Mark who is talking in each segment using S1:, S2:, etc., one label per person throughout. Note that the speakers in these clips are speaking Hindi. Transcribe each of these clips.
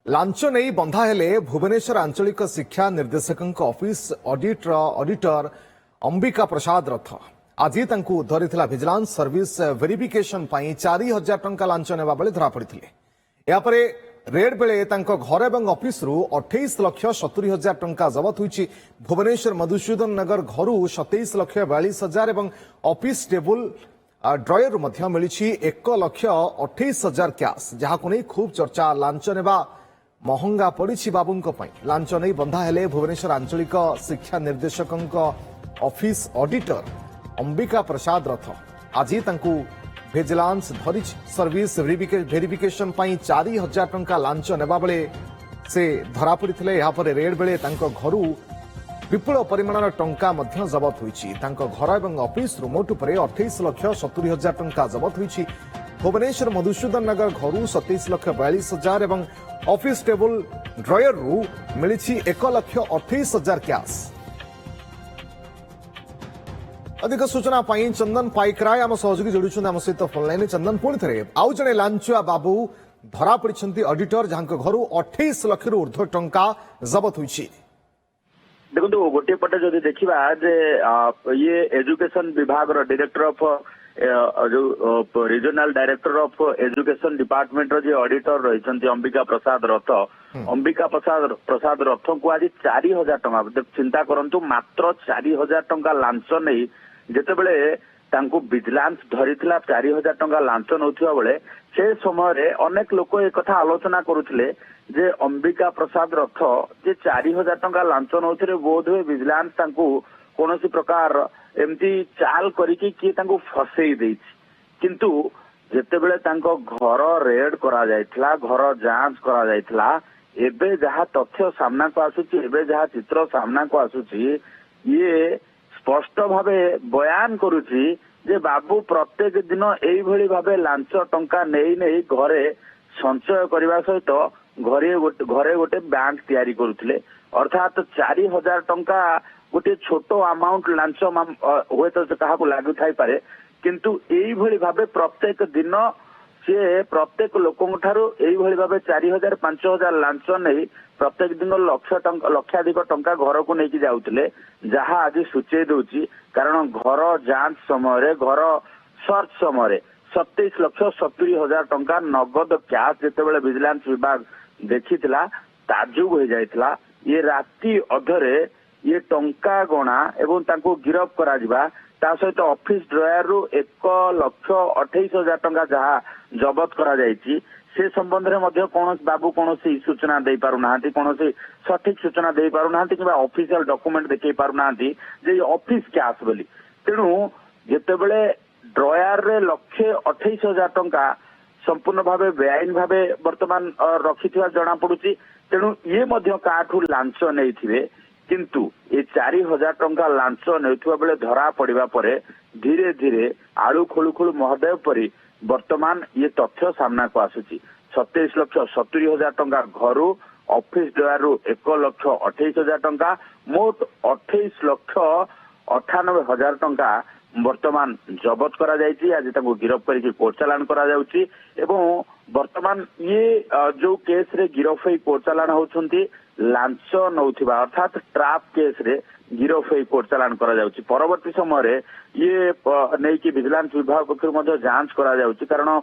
S1: लांच नहीं बंधा हेले भुवनेश्वर आंचलिक शिक्षा निर्देशक ऑफिस ऑडिटर अंबिका प्रसाद रथ आज धरी विजिलेंस सर्विस वेरिफिकेशन 4000 टंका लांच नेबा बेले धरा पड़िथिले। यापरे रेड बेले घर एवं ऑफिस रु 28,70,000 टंका जबत हुई। भुवनेश्वर मधुसूदन नगर घर 27,42,000 एवं ऑफिस टेबुल ड्रयर मिली 1,28,000 कैश जहां नहीं खूब चर्चा। लांच नेबा महंगा पड़ी बाबू लांच नहीं बंधा हेले भुवनेश्वर आंचलिक शिक्षा निर्देशक ऑफिस ऑडिटर अंबिका प्रसाद रथ आज विजिलेंस धरी सर्विस वेरिफिकेशन 4000 टंका लांच नेबा बेले से धरा पड़े। यापर रेड बेले घर विपुल परिमाण टंका जबत हुई। घर एवं ऑफिस मोट पर 28,70,000 टंका जबत हुई। भुवनेश्वर मधुसूदन नगर घर 27,42,000 एवं ऑफिस टेबुल ड्रयर रु मिली 1,28,000 कैश। अधिक सूचना चंदन पाइकराय आम सहयोगी जोड़ी आम सहित फोनलाइन। चंदन पुणी थे आउ जड़े लांचुआ बाबू धरा पड़ी ऑडिटर जहां घर 28 लाख रु ऊर्ध्व टंका जबत हुई।
S2: देखो गोटे पटे जदि देखा ये एजुकेशन विभाग डायरेक्टर ऑफ जो regional director of education department रो जे ऑडिटर रही अंबिका प्रसाद रथ अंबिका प्रसाद रथ को आज 4000 टंका चिंता करंतु मात्र 4000 टंका लांच नहीं जेतेबेले तांको विजिलेंस धरिथिला 4000 टंका लांच नौथिबा बेले से समय अनेक लोक एक कथा आलोचना करुथिले जे अंबिका प्रसाद रथ जे 4000 टंका लांच नौथिरे बोध हुए विजिलेंस तांको कोनोसी प्रकार एमती चाल करिकि किए तांको फसई देछि। किंतु जेतेबेले तांको घर रेड करा जायथिला घर जांच करा जायथिला एबे जहा तथ्य सामना को आसुची एबे जहा चित्र सामना को आसुची ये स्पष्ट भावे बयान करुची जे बाबू प्रत्येक दिन एई भली भावे लांच टंका नेई नेई घरे संचय करबा सहित घरे गोटे बैंक तैयारी करुथिले। अर्थात 4000 टंका गोटे छोट अमाउंट लांच हुए तो क्या लागू थाई पारे किंतु एई भली भावे प्रत्येक दिन सी प्रत्येक लोक भावे 4000 5,000 लांच नहीं प्रत्येक दिन लक्षाधिक टंका घर को लेकिन जाऊले जहाँ आज सूचई दूची। कारण घर जांच समय घर सर्च समय 27,70,000 टंका नगद कैश जितेबाला विजिलेंस विभाग देखी ताजुब हो जाता। ये राति अधरे ये टंका गणा एवं तांको गिरफ करा जिबा ता सहित ऑफिस ड्रयर रु 1,28,000 टंका जहाँ जबत करा जायछि से संबंध में मध्य कौन बाबू कौन सूचना दे पारु नाहंती कौन सठिक सूचना दे पारु नाहंती कि ऑफिशियल डॉक्यूमेंट देखै पारु नाहंती जे ऑफिस कैश बोली। तेणु जेतेबेले ड्रयर रे 1,28,000 टंका संपूर्ण भावे बेआईन भावे वर्तमान रखिथिबा जणा पडुची। तेणु ये मध्य काठू लांच नैथिबे किंतु ये 4000 टंका लांच नेउथुवा बेले धरा पड़िबा परे धीरे धीरे आलू खोलू खोलू महोदय परी वर्तमान ये तथ्य सामना को आसुची। 27,70,000 टंका घरू ऑफिस ड्रयर रु 1,28,000 टंका मोट 28,98,000 टंका वर्तमान जबत करा जायछि। आज ताको गिरफ करके कोर्ट चालान करा जाउछि एवं वर्तमान ये जो केस रे गिरफ होई कोर्ट चालान होउछंती लांच नौथिबा अर्थात ट्राप केस रे गिरफ होई कोर्ट चालान करा जाउछि। परवर्ती समय रे ये नै कि विजिलेंस विभाग पक्षरु मध्ये जांच करा जाउछि। कारण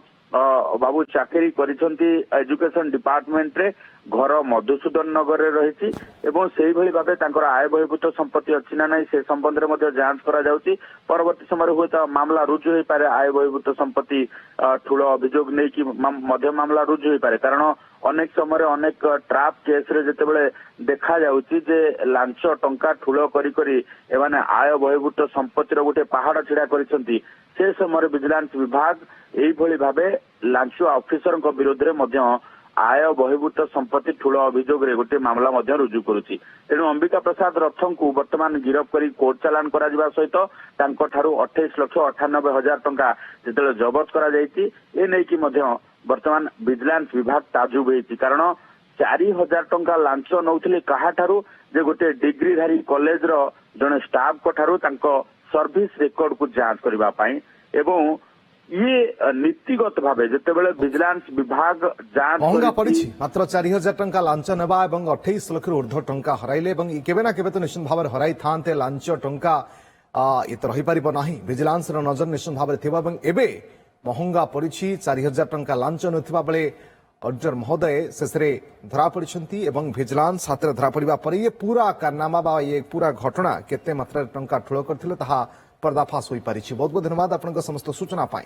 S2: बाबू चाकरी करिसंती एजुकेशन डिपार्टमेंट रे घर मधुसूदन नगर रे रहिछि एवं सेही भली भाबे तांकर आय बहिर्भूत संपत्ति अछि ना नै से संबंध रे मध्ये जांच करा जाउछि। परवर्ती समय रे होय त मामला रुजु होई पारे आय बहिर्भूत संपत्ति ठूल अभियोग नै कि मध्य मामला रुजु होई पारे। कारण अनेक समय अनेक ट्राप केस रे जेतेबेले देखा जाउछि जे लांच टंका ठूल करी करी एमाने आय बहिर्भूत संपत्ति रो गोटे पहाड़ छिड़ा करिसंती से समय विजिलेंस विभाग एई भली भाबे लांच ऑफिसर विरोध में मध्य आय बहिर्भूत संपत्ति ठूल अभियोग रे गोटे मामला मध्य रुजु करुछि। तेणु अंबिका प्रसाद रथन को वर्तमान गिरफ करी कोर्ट चालान करा जिबा सहित तांको ठारू 28,98,000 टंका जेतेले जबत करा जायछि ए नै कि मध्य वर्तमान विजिलेंस विभाग ताजुब होइछि। कारण 4000 टंका लांच नौथिले काहा ठारू जे गोटे डिग्रीधारी कॉलेज रो जने स्टाफ को ठारू तांको सर्विस रेकॉर्ड को जांच करबा पई एवं ये नीतिगत भावे जितेबाला विजिलेंस विभाग जांच
S1: महंगा
S2: करिछि,
S1: पड़ी मात्र 4000 टंका लांच नेबा एवं 28 लाख ऊर्ध्व टंका हराइले एवं केबे ना केबे तो निश्चित भाव हराई थांते लांच टंका ये तो रही पारिबो नाही विजिलेंस रो नजर निश्चित भाव थिबा एवं एबे महंगा पड़ी 4000 टंका लांच नथिबा बेले ऑडिटर महोदय शेषरे धरा पड़िछंती एवं विजिलेंस हाथ धरा पड़िबा पर ये पूरा कारनामा बा ये पूरा घटना केते मात्रा टंका ठुळ करथिले ताहा पर्दाफाश होई पारिछि। बहुत बहुत धन्यवाद आपनका समस्त सूचना पाई।